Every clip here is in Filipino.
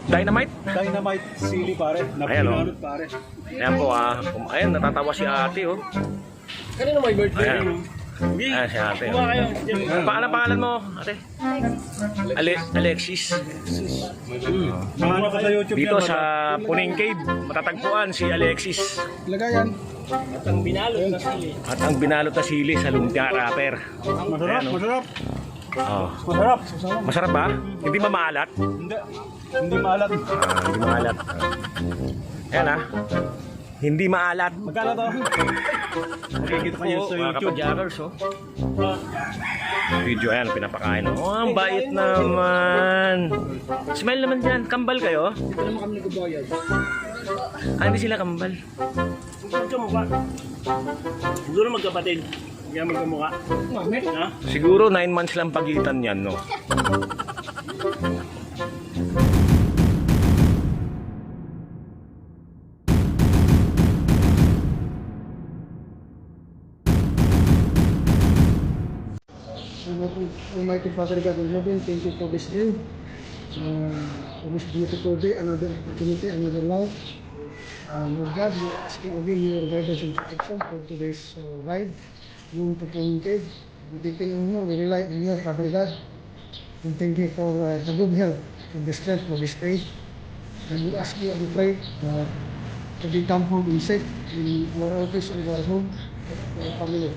Dynamite? Dynamite sili pare. Ayan, oh. Napinanot pare. Ayan po ayan, natatawa si ate oh. Kanino may birthday? Ayan. Ayan si ate oh. Pangalan mo ate? Alexis. Mga ka sa YouTube Dito yan, sa Puning Cave, matatagpuan si Alexis. Lagayan. At ang binalot na sili sa lumpia wrapper. Masarap, Ayan, oh. masarap. Oh. Masarap. Masarap ba? Hindi ba maalat? Hindi. Hindi maalat. Hindi maalat. Ayan hindi maalat. Magkano to? Makikita ko yan sa Mga YouTube. kapadyakers oh. Video ayan, pinapakain. Oh, ang bait naman. Smile naman dyan. Kambal kayo? Ito naman kami nagbabayad. Hindi sila kambal. Magkamukha. Siguro magkapatid. Kaya magkamukha. Ha? Siguro 9 months lang pagitan yan, no? Almighty Father God in heaven, thank you for this day. For this beautiful day, another opportunity, another life. Lord God, we are asking again your guidance and protection for today's ride. Yung Puning Cave, depending on you, we rely on you, Father God. And thank you for the good health and the strength for this day. And we ask you and we pray to be come home and safe in our office and our home, our family.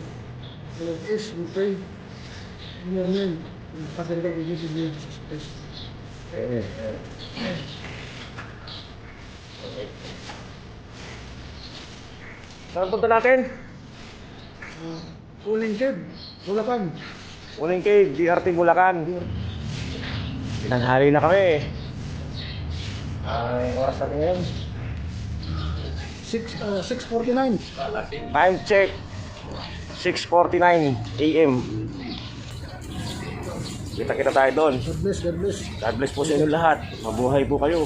So like this, we pray in your name, Father God, we give you the name of Jesus Christ. Saan punta natin? Puning Cave, Bulacan. Puning Cave, DRT Bulacan. Tinanghali na kami. Ay, oras na ngayon. 6:49. Time check. 6:49 AM. Kita-kita tayo doon. God bless, God bless. God bless po sa inyo lahat. Mabuhay po kayo.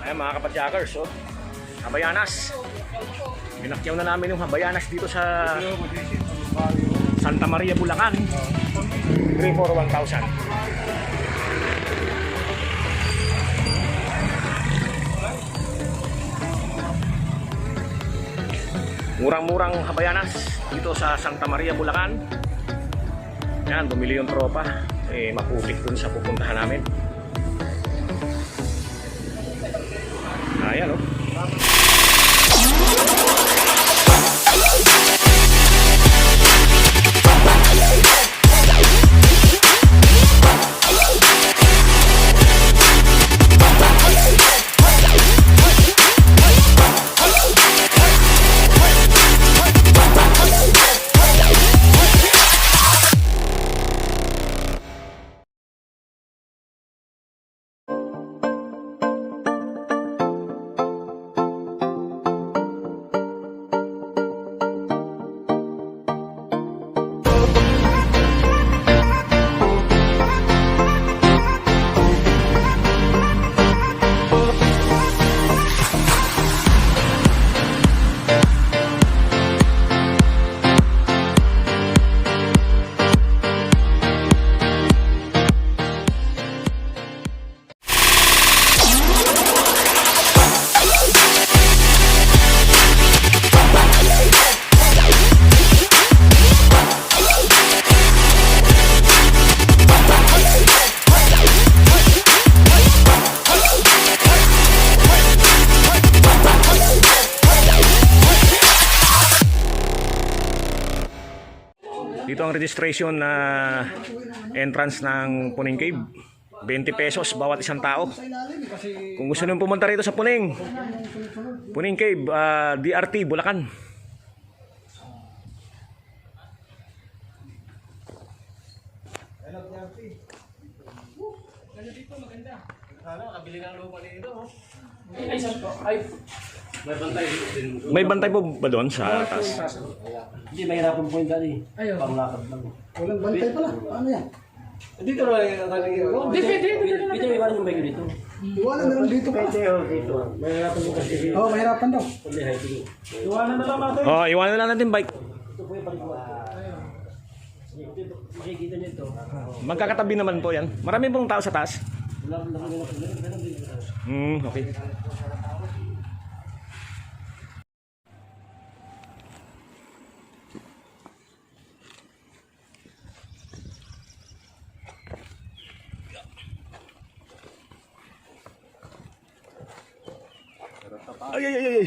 Ayan mga kapadjakers, oh. Habayanas. Binakyaw na namin yung Habayanas dito sa Santa Maria, Bulacan. 341,000. Murang-murang Habayanas dito sa Santa Maria, Bulacan. Yan, bumili yung tropa. Maputik dun sa pupuntahan namin. Ayan, oh. Dito ang registration na entrance ng Puning Cave. 20 pesos bawat isang tao. Kung gusto nyo pumunta rito sa Puning Cave, DRT, Bulacan. May bantay po ba doon sa taas? Hindi, mahirapan po yung dali. Panglakad lang. Walang bantay pala. Ano yan? Dito na yung dito. Dito, iwanan yung bike dito. Iwanan na lang dito pa. Dito. Mahirapan po kasi. Oo, mahirapan daw. Hindi, hiking. Iwanan na lang natin. Oh, iwanan na lang natin bike. Ito po yung paliguan. Dito, makikita niyo ito. Magkakatabi naman po yan. Marami pong tao sa taas. Wala lang Okay. Ay, ay, ay, ay.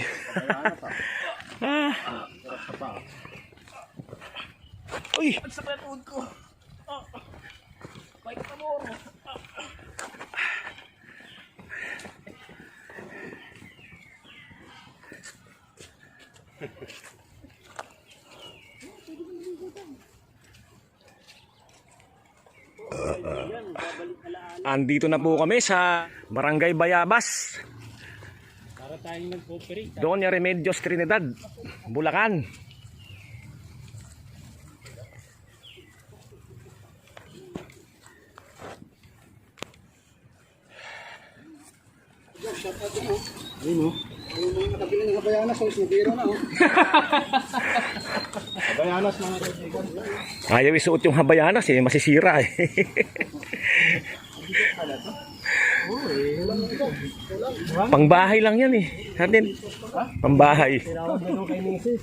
Ah. Uy! Ang sakit ang ko. Bike ka mo. Andito na po kami sa Barangay Bayabas. Para tayong nag-cooperate. Doña Remedios Trinidad, Bulacan. Ayun o. Ayun mga nakabili ng Habayanas. So, sinibiro na o. Habayanas mga kaibigan. Ayaw isuot yung Habayanas eh, masisira eh. Pangbahay lang yan eh. Natin. Pangbahay. Tinawag na nung kay Mrs.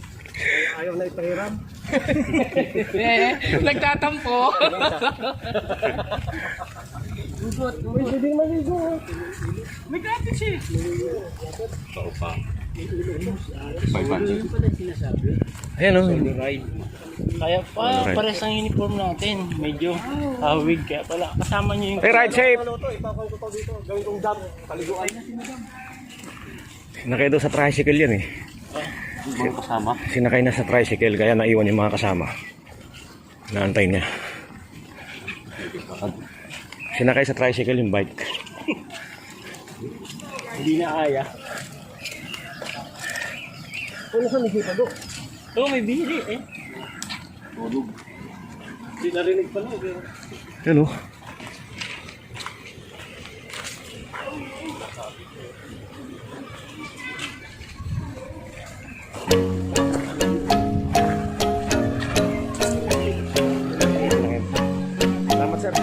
Ayaw na ipahiram. Nagtatampo. Pwede din maligo. Nagkapit siya. Ayan o. Kaya pa, pares ang uniform natin. Medyo hawig. Kaya pala, kasama niyo yung... Hey, ride safe! Ipakaw ko to dito. Gawin kong dam. Paliguan. Sinakay daw sa tricycle yan eh. Ibang kasama. Sinakay na sa tricycle kaya naiwan yung mga kasama. Naantay niya. Sinakay sa tricycle yung bike. Hindi na kaya. Ano sa nagkita do? Oo, may bili eh. Tulog. Hindi narinig pa lang. Yan o. Salamat sir.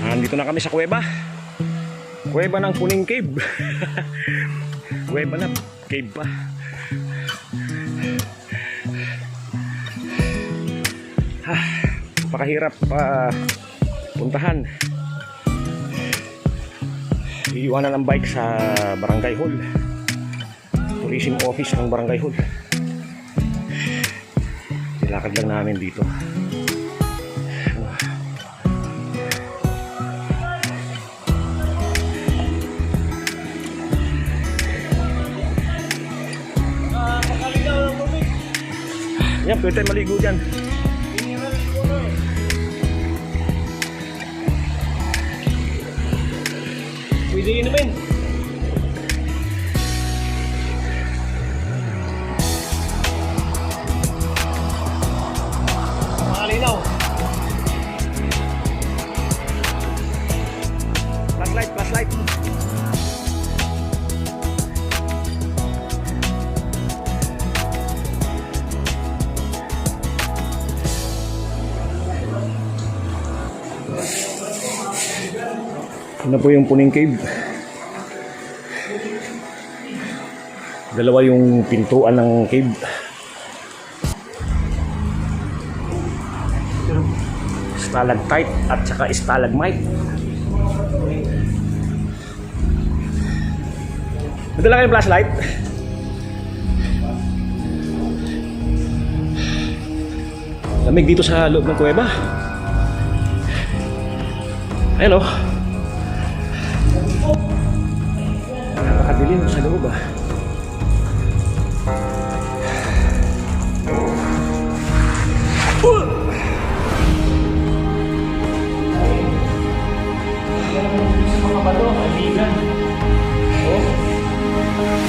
Nandito na kami sa kuweba. Kuweba ng Puning Cave. Kuweba na, cave pa. Pakahirap puntahan. Iiwanan ang bike sa barangay hall. Tourism office ng barangay hall. Nilakad lang namin dito. Yan, pwede tayo maligo dyan. Pwede inumin. Makalinaw. Flashlight, flashlight. Ano po yung Puning Cave? Dalawa yung pintuan ng cave. Stalactite at saka stalagmite. Nadala kayong flashlight? Lamig dito sa loob ng kuweba. Ayan o. Nakakadilim sa loob ah.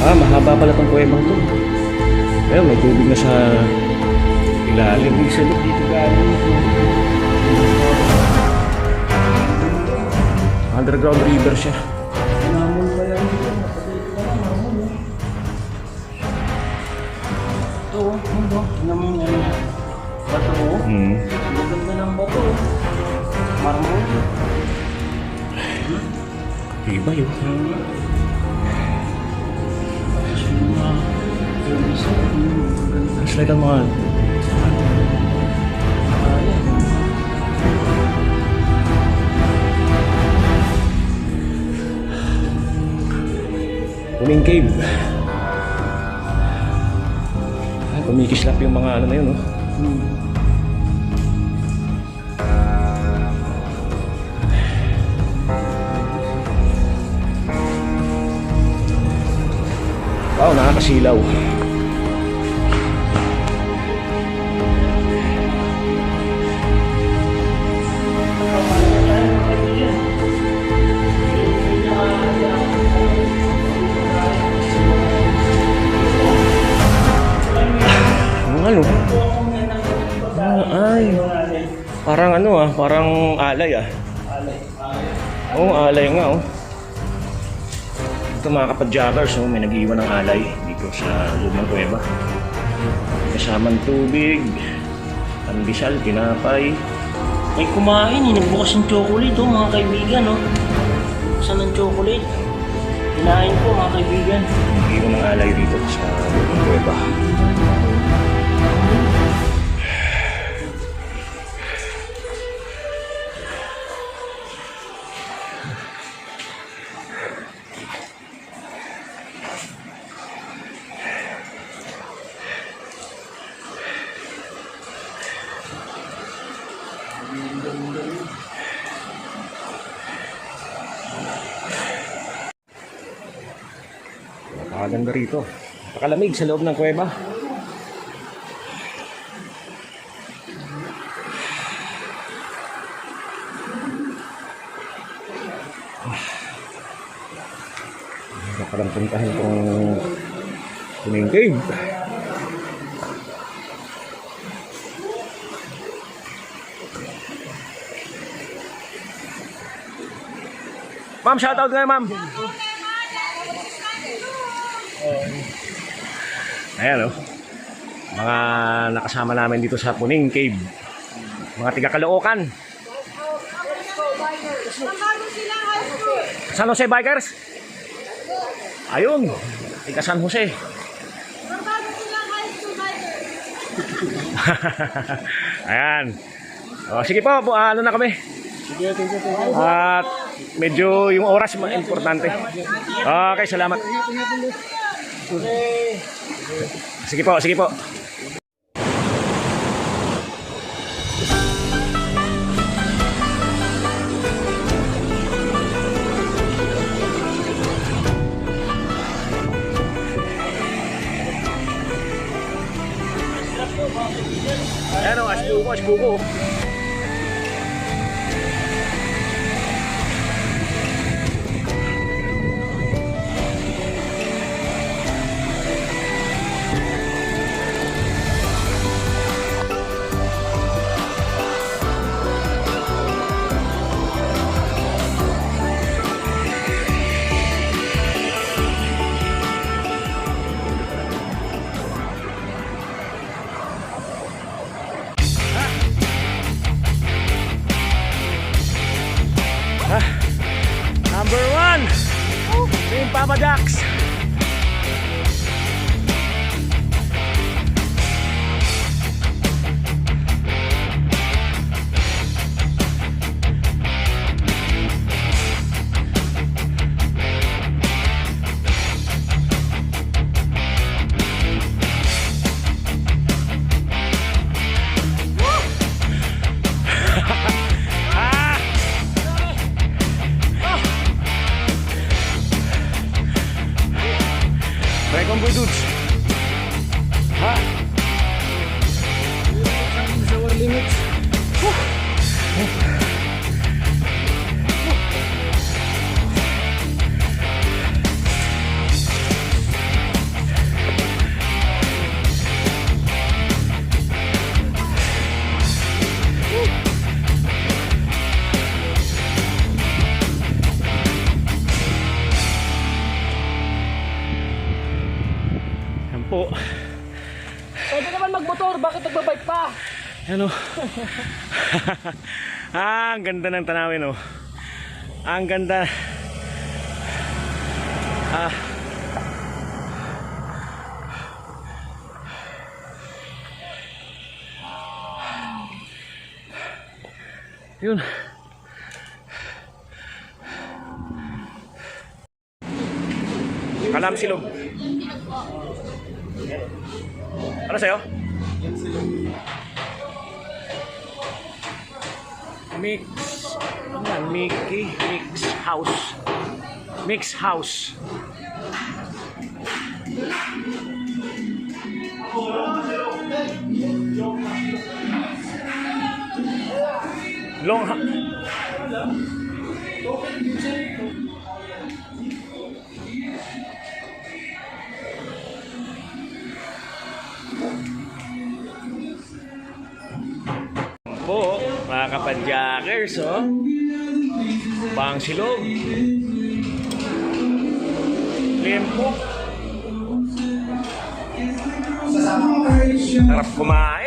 Mahaba pala itong kuwebang to. Ayun, may tubig na sa ilalim. May salip dito galing. Underground river siya. Ito, ano? Naman yung bato mo. Maganda ng bato. Marmol. Iba yun. Slide ang mga Puning Cave. Ay, kumikislap yung mga ano na yun, oh. Wow, nakakasilaw. Ano? Ay. Parang ano ah, parang alay ah. Oo, alay nga oh. Ito mga kapad-joggers, oh, may nag-iwan ng alay dito sa loob ng kuweba. Kasamang tubig, pandesal, tinapay. May kumain eh, nagbukas ng chocolate oh mga kaibigan oh. Bukasan ng chocolate. Kinain po mga kaibigan. Nag-iwan ng alay dito sa loob ng kuweba. Napakaganda rito. Napakalamig sa loob ng kuweba. Parang puntahan itong Puning Cave. Ma'am, shoutout nga ma'am. Ayan o. Mga nakasama namin dito sa Puning Cave. Mga tiga Caloocan. San Jose Bikers? Ayun, tiga San Jose. Ayan. O, sige po, ano na kami. Sige, thank you. At medyo yung oras importante. Okay, salamat. Sige po, sige po. Ayan o, asbuko, asbuko. Number 1, Team Papa Jacks. Welcome boy dudes. Ha? Our limits. Yan po. Pwede naman magmotor, bakit nagbabike pa? Ano? Ang ganda ng tanawin oh. Ang ganda. Yun. Kalam silog. Ano sa'yo? Mix. Ano yan? Mickey. Mix House. Mix House. Long po, mga kapadjakers, oh. Bang silog. Limpo. Sarap kumain.